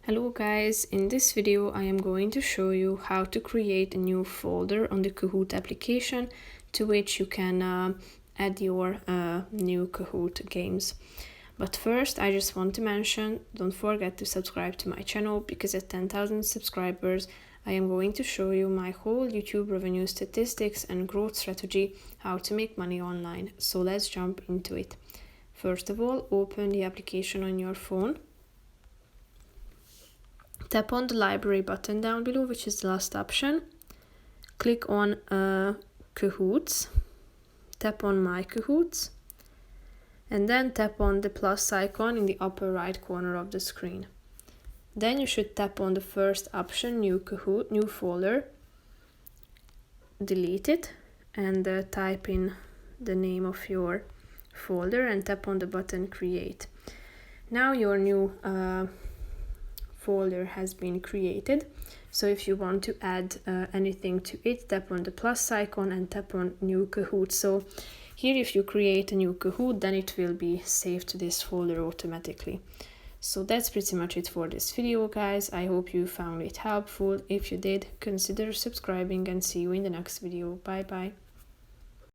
Hello guys, in this video I am going to show you how to create a new folder on the Kahoot application to which you can add your new Kahoot games. But first I just want to mention, don't forget to subscribe to my channel because at 10,000 subscribers I am going to show you my whole YouTube revenue statistics and growth strategy, how to make money online. So let's jump into it. First of all, open the application on your phone. Tap on the library button down below, which is the last option. Click on Kahoots. Tap on My Kahoots. And then tap on the plus icon in the upper right corner of the screen. Then you should tap on the first option, New Kahoot, New Folder. Delete it and type in the name of your folder and tap on the button Create. Now your new folder has been created. So if you want to add anything to it, tap on the plus icon and tap on New Kahoot. So here if you create a new Kahoot, then it will be saved to this folder automatically. So that's pretty much it for this video, guys. I hope you found it helpful. If you did, consider subscribing and see you in the next video. Bye bye.